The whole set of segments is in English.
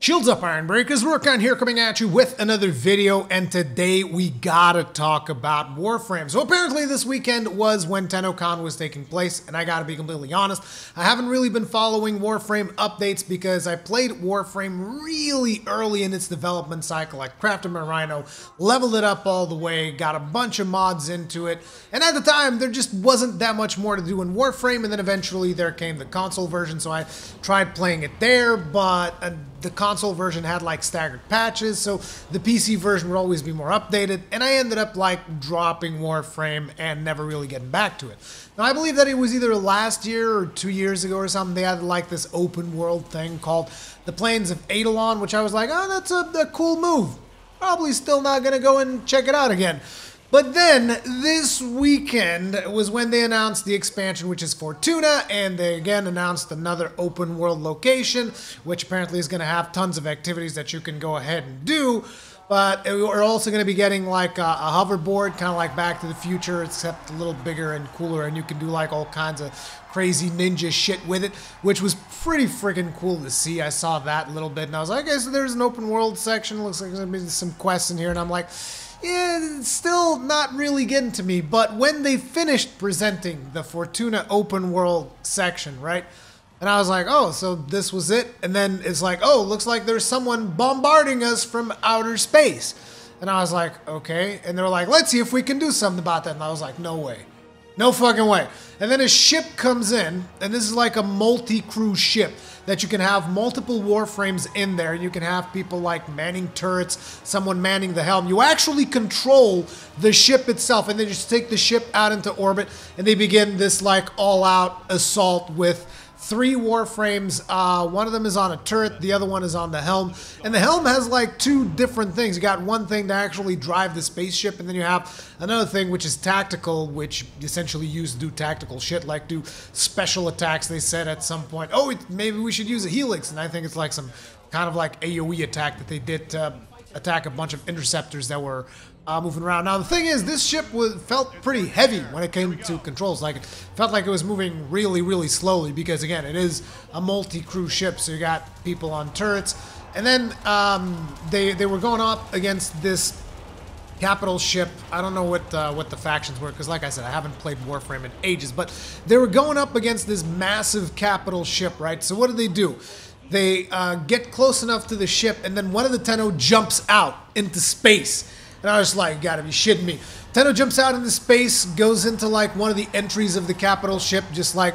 Shields up, Iron Breakers. Rurikhan here coming at you with another video, and today we gotta talk about Warframe. So apparently this weekend was when tennocon was taking place, and I gotta be completely honest, I haven't really been following Warframe updates because I played Warframe really early in its development cycle. I crafted my Rhino, leveled it up all the way, got a bunch of mods into it, and at the time there just wasn't that much more to do in Warframe, and then eventually there came the console version, so I tried playing it there, but the console version had like staggered patches, so the PC version would always be more updated, and I ended up like dropping Warframe and never really getting back to it. Now I believe that it was either last year or 2 years ago or something, they had like this open world thing called the Plains of Eidolon, which I was like, oh, that's a cool move. Probably still not gonna go and check it out again. But then, this weekend was when they announced the expansion, which is Fortuna, and they again announced another open world location, which apparently is going to have tons of activities that you can go ahead and do. But we're also going to be getting like a hoverboard, kind of like Back to the Future, except a little bigger and cooler, and you can do like all kinds of crazy ninja shit with it, which was pretty freaking cool to see. I saw that a little bit, and I was like, okay, so there's an open world section, looks like there's going to be some quests in here, and I'm like, yeah, it's still not really getting to me. But when they finished presenting the Fortuna open world section, right? And I was like, oh, so this was it? And then it's like, oh, looks like there's someone bombarding us from outer space. And I was like, okay. And they're like, let's see if we can do something about that. And I was like, no way. No fucking way. And then a ship comes in, and this is like a multi-crew ship that you can have multiple Warframes in there. You can have people like manning turrets, someone manning the helm. You actually control the ship itself, and they just take the ship out into orbit, and they begin this like all-out assault with 3 Warframes. One of them is on a turret, the other one is on the helm, and the helm has like 2 different things. You got one thing to actually drive the spaceship, and then you have another thing which is tactical, which essentially used to do tactical shit, like do special attacks. They said at some point, oh, maybe we should use a helix, and I think it's like some kind of like AoE attack that they did to attack a bunch of interceptors that were moving around. Now the thing is, this ship felt pretty heavy when it came to controls. Like, it felt like it was moving really, really slowly because, again, it is a multi-crew ship, so you got people on turrets. And then they were going up against this capital ship. I don't know what the factions were, because like I said, I haven't played Warframe in ages, but they were going up against this massive capital ship, right? So what do? They get close enough to the ship, and then one of the Tenno jumps out into space. And I was like, gotta be shitting me. Tenno jumps out into space, goes into like one of the entries of the capital ship, just like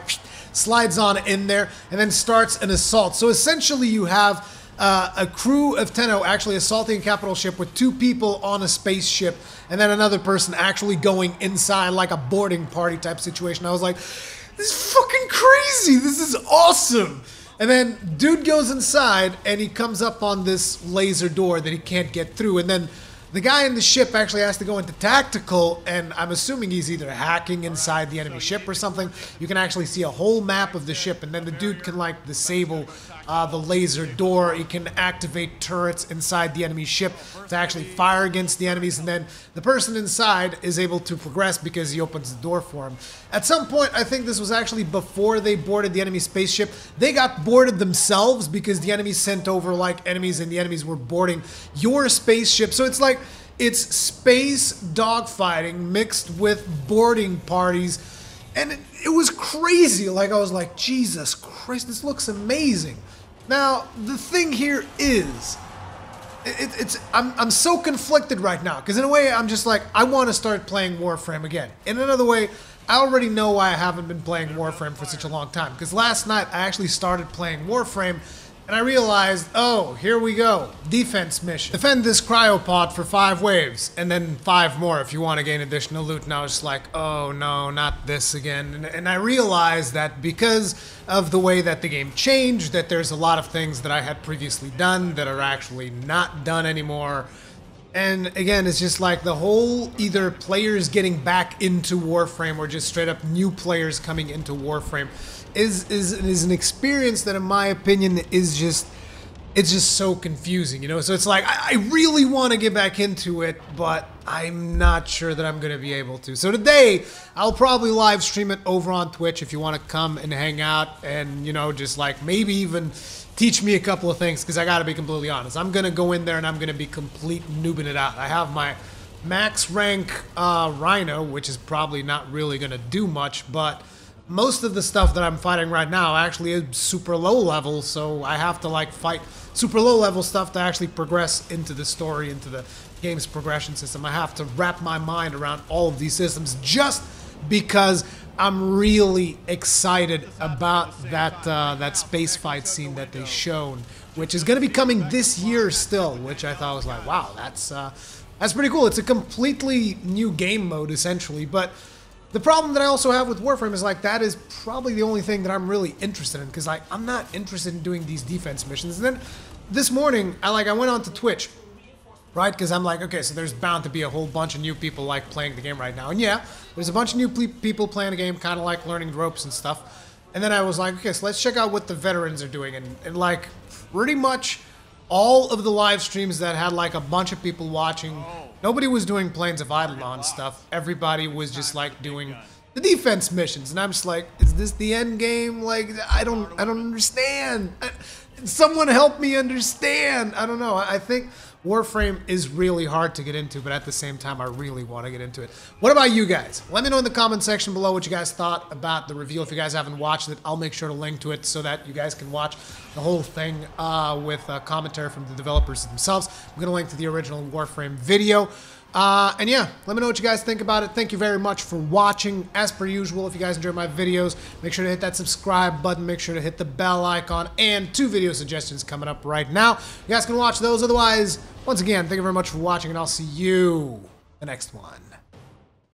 slides on in there, and then starts an assault. So essentially you have a crew of Tenno actually assaulting a capital ship with 2 people on a spaceship, and then another person actually going inside like a boarding party type situation. I was like, this is fucking crazy. This is awesome. And then dude goes inside, and he comes up on this laser door that he can't get through, and then the guy in the ship actually has to go into tactical, and I'm assuming he's either hacking inside the enemy ship or something. You can actually see a whole map of the ship, and then the dude can like disable the laser door. He can activate turrets inside the enemy ship to actually fire against the enemies, and then the person inside is able to progress because he opens the door for him. At some point, I think this was actually before they boarded the enemy spaceship, they got boarded themselves because the enemies sent over like enemies, and the enemies were boarding your spaceship. So it's like, it's space dogfighting mixed with boarding parties, and it was crazy. Like, I was like, Jesus Christ, this looks amazing. Now, the thing here is, I'm so conflicted right now, because in a way, I'm just like, I want to start playing Warframe again. In another way, I already know why I haven't been playing Warframe for such a long time, because last night I actually started playing Warframe, and I realized, oh, here we go. Defense mission. Defend this cryopod for 5 waves, and then 5 more if you want to gain additional loot. And I was just like, oh no, not this again. And I realized that because of the way that the game changed, that there's a lot of things that I had previously done that are actually not done anymore. And again, it's just like the whole either players getting back into Warframe or just straight up new players coming into Warframe is an experience that, in my opinion, is just, it's just so confusing, you know? So it's like, I really want to get back into it, but I'm not sure that I'm going to be able to. So today, I'll probably live stream it over on Twitch if you want to come and hang out and, you know, just like maybe even teach me a couple of things, because I got to be completely honest. I'm going to go in there and I'm going to be complete noobing it out. I have my max rank Rhino, which is probably not really going to do much, but most of the stuff that I'm fighting right now actually is super low level, so I have to like fight super low level stuff to actually progress into the story, into the game's progression system. I have to wrap my mind around all of these systems just because I'm really excited about that space fight scene that they showed, which is going to be coming this year still, which I thought was like, wow, that's pretty cool. It's a completely new game mode essentially, but the problem that I also have with Warframe is like that is probably the only thing that I'm really interested in, because like I'm not interested in doing these defense missions. And then this morning I went on to Twitch, right? Because I'm like, okay, so there's bound to be a whole bunch of new people like playing the game right now. And yeah, there's a bunch of new people playing the game, kind of like learning the ropes and stuff. And then I was like, okay, so let's check out what the veterans are doing. And like pretty much all of the live streams that had like a bunch of people watching, nobody was doing Plains of Eidolon stuff. Everybody was just like doing the defense missions, and I'm just like, is this the end game? Like, I don't understand. Someone help me understand. I don't know. I think Warframe is really hard to get into, but at the same time, I really want to get into it. What about you guys? Let me know in the comment section below what you guys thought about the reveal. If you guys haven't watched it, I'll make sure to link to it so that you guys can watch the whole thing with commentary from the developers themselves. I'm going to link to the original Warframe video. And yeah, let me know what you guys think about it. Thank you very much for watching. As per usual, if you guys enjoy my videos, make sure to hit that subscribe button, make sure to hit the bell icon, and 2 video suggestions coming up right now. You guys can watch those. Otherwise, once again, thank you very much for watching, and I'll see you the next one.